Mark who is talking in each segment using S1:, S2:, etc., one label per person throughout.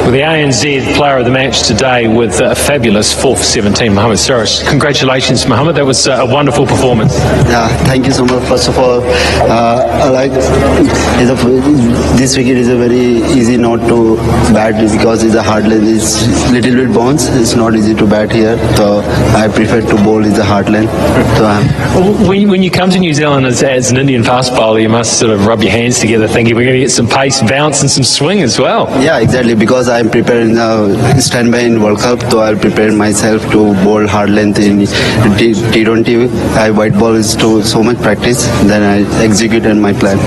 S1: Well, the ANZ player of the match today with a fabulous 4 for 17, Mohammed Siraj. Congratulations, Mohammed. That was a wonderful performance.
S2: Yeah, thank you so much. First of all, I like this wicket is a very easy not to bat because it's a hard lane. It's little bit bounce. It's not easy to bat here, so I prefer to bowl in the hard lane. So
S1: when you come to New Zealand as an Indian fast bowler, you must sort of rub your hands together thinking we're going to get some pace, bounce and some swing as well.
S2: Yeah, exactly, because I'm preparing standby in World Cup, so I'll prepare myself to bowl hard length in T20. I white ball is to so much practice, then I executed my plan.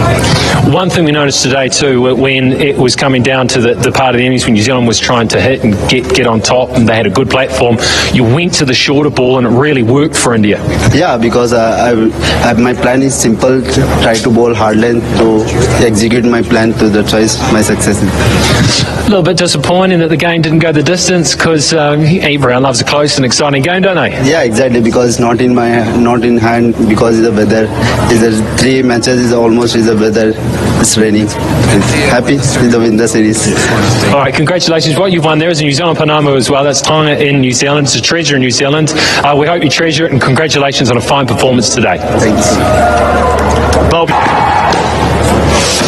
S1: One thing we noticed today too, when it was coming down to the part of the innings when New Zealand was trying to hit and get on top and they had a good platform, you went to the shorter ball and it really worked for India.
S2: Yeah, because my plan is simple, try to bowl hard length to execute my plan to the choice, my success.
S1: A little bit disappointing that the game didn't go the distance because everyone loves a close and exciting game, don't they?
S2: Yeah, exactly, because it's not in hand because the weather. Is 3 matches is almost the weather. It's raining. Happy to win the series.
S1: All right, congratulations. What you've won there is a New Zealand Panama as well. That's time in New Zealand. It's a treasure in New Zealand. We hope you treasure it and congratulations on a fine performance today.
S2: Thanks.
S1: Bob.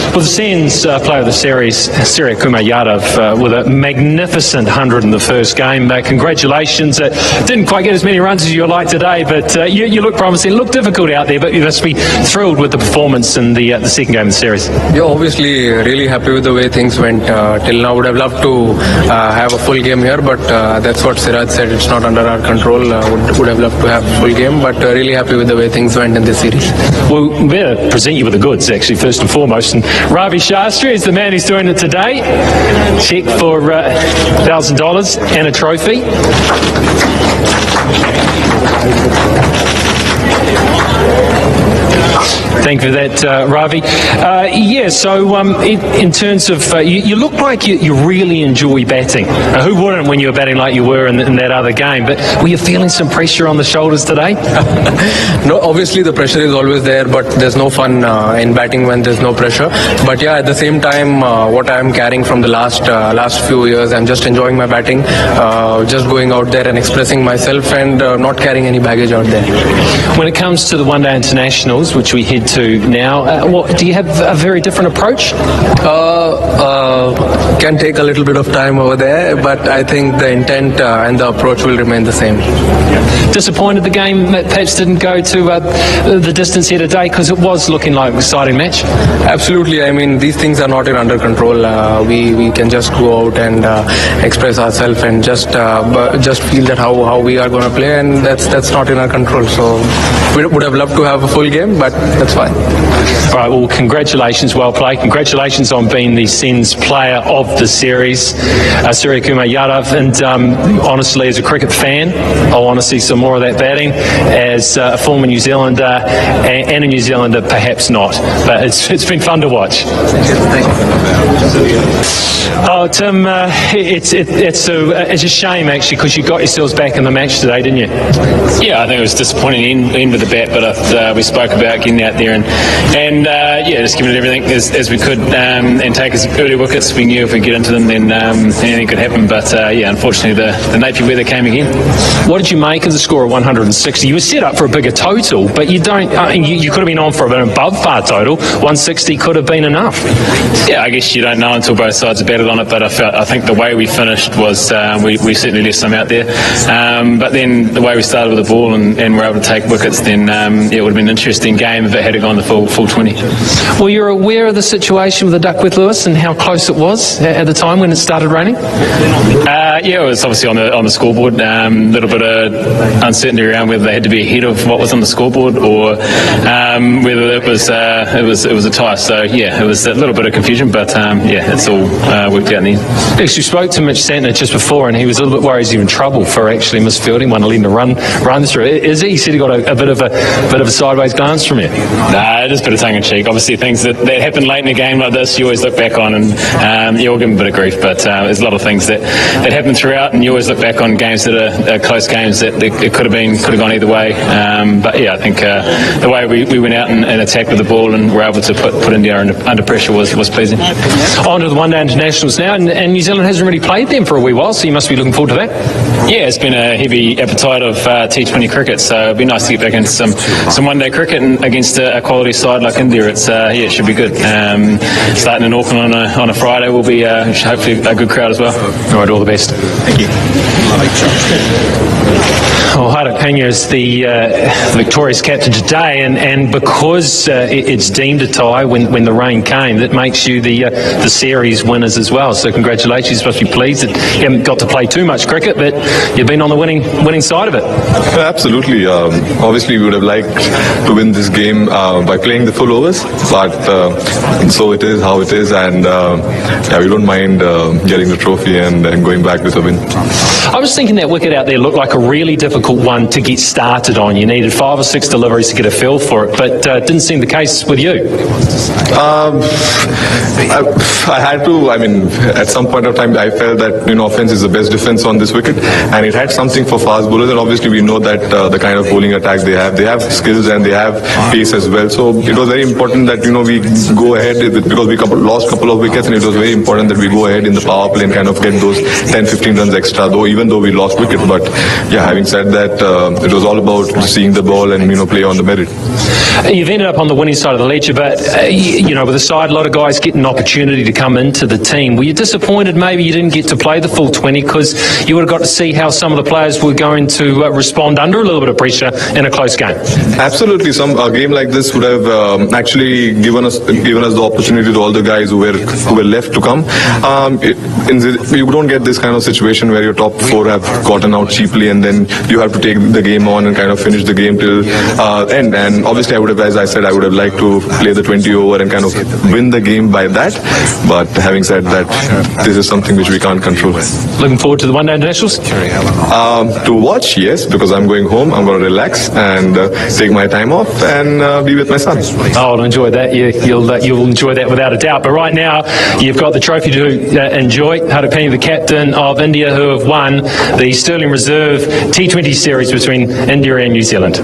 S1: Well, the Sens player of the series, Suryakumar Yadav, with a magnificent 100 in the first game. Congratulations. Didn't quite get as many runs as you would like today, but you look promising. It looked difficult out there, but you must be thrilled with the performance in the second game of the series.
S3: Yeah, obviously really happy with the way things went till now. Would have loved to have a full game here, but that's what Siraj said. It's not under our control. Would have loved to have a full game, but really happy with the way things went in this series.
S1: Well, we're going to present you with the goods, actually, first and foremost. And Ravi Shastri is the man who's doing it today. Check for $1,000 and a trophy. Thank you for that, Ravi. In terms of, you look like you really enjoy batting. Who wouldn't when you were batting like you were in that other game? But were you feeling some pressure on the shoulders today?
S3: No, obviously the pressure is always there, but there's no fun in batting when there's no pressure. But yeah, at the same time, what I'm carrying from the last few years, I'm just enjoying my batting, just going out there and expressing myself and not carrying any baggage out there.
S1: When it comes to the one-day internationals, which we head to now, do you have a very different approach?
S3: Can take a little bit of time over there, but I think the intent and the approach will remain the same.
S1: Disappointed the game that perhaps didn't go to the distance here today because it was looking like an exciting match?
S3: Absolutely. I mean, these things are not under control. We can just go out and express ourselves and just feel that how we are going to play, and that's not in our control. So we would have loved to have a full game, but that's fine.
S1: All right, well, congratulations, well played. Congratulations on being the Sens player of the series, Suryakumar Yadav. And honestly, as a cricket fan, I want to see some more of that batting. As a former New Zealander and a New Zealander, perhaps not. But it's been fun to watch. Oh, Tim, it's a shame, actually, because you got yourselves back in the match today, didn't you?
S4: Yeah, I think it was disappointing end with the bat, but we spoke about getting out there and just giving it everything as we could and take as early wickets. We knew if we get into them, then anything could happen. But unfortunately, the Napier weather came again.
S1: What did you make of the score of 160? You were set up for a bigger total, but you don't. You could have been on for an above par total. 160 could have been enough.
S4: Yeah, I guess you don't know until both sides have batted on it. But I think the way we finished was we certainly left some out there. But then the way we started with the ball and were able to take wickets, then it would have been an interesting game if it had gone the full 20.
S1: Well, you're aware of the situation with the Duckworth Lewis and how close it was at the time when it started raining?
S4: It was obviously on the scoreboard. A little bit of uncertainty around whether they had to be ahead of what was on the scoreboard or whether it was a tie. So it was a little bit of confusion, but it's all worked out in the end.
S1: Actually, you spoke to Mitch Santner just before, and he was a little bit worried he's in trouble for actually misfielding, wanted to let him to run through. Is it? He said he got a bit of a sideways glance from you.
S4: Nah, just a bit of tongue in cheek. Obviously, things that happen late in a game like this, you always look back on, and you'll give them a bit of grief. But there's a lot of things that happen throughout, and you always look back on games that are close games that it could have gone either way. But yeah, I think the way we went out and attacked with the ball and were able to put India under pressure was pleasing.
S1: On to the one-day internationals now, and New Zealand hasn't really played them for a wee while, so you must be looking forward to that.
S4: Yeah, it's been a heavy appetite of T20 cricket, so it'd be nice to get back into some one-day cricket, and against a quality side like India, it should be good. Starting in Auckland on a Friday will be hopefully a good crowd as well.
S1: All right, all the best.
S4: Thank you.
S1: Well, Hardik Pandya is the victorious captain today, and because it's deemed a tie when the rain came, that makes you the series winners as well. So congratulations, you're supposed to be pleased that you haven't got to play too much cricket, but you've been on the winning side of it.
S5: Absolutely. Obviously, we would have liked to win this game by playing the full overs, but so it is how it is, and we don't mind getting the trophy and going back with a win.
S1: I was thinking that wicket out there looked like a really difficult one to get started on. You needed 5 or 6 deliveries to get a feel for it, but didn't seem the case with you.
S5: I had to. I mean, at some point of time, I felt that offense is the best defense on this wicket, and it had something for fast bowlers. And obviously, we know that the kind of bowling attack they have skills and they have pace as well. So it was very important that we go ahead because we lost a couple of wickets, and it was very important that we go ahead in the power play and kind of get those 10-15 runs extra. Even though we lost wicket, but yeah, having said that, it was all about seeing the ball and play on the merit.
S1: You've ended up on the winning side of the ledger, but with the side, a lot of guys get an opportunity to come into the team. Were you disappointed maybe you didn't get to play the full 20 because you would have got to see how some of the players were going to respond under a little bit of pressure in a close game?
S5: Absolutely, a game like this would have actually given us the opportunity to all the guys who were left to come. You don't get this kind of situation where your top 4 have gotten out cheaply, and then you have to take the game on and kind of finish the game till end. And obviously, I would have, as I said, I would have liked to play the 20 over and kind of win the game by that. But having said that, this is something which we can't control.
S1: Looking forward to the one-day internationals?
S5: To watch, yes, because I'm going home. I'm going to relax and take my time off and be with my son.
S1: Oh, I'll enjoy that. You'll enjoy that without a doubt. But right now, you've got the trophy to enjoy. Hardik Pandya, the captain of India, who have won the Sterling Reserve T20 series between India and New Zealand.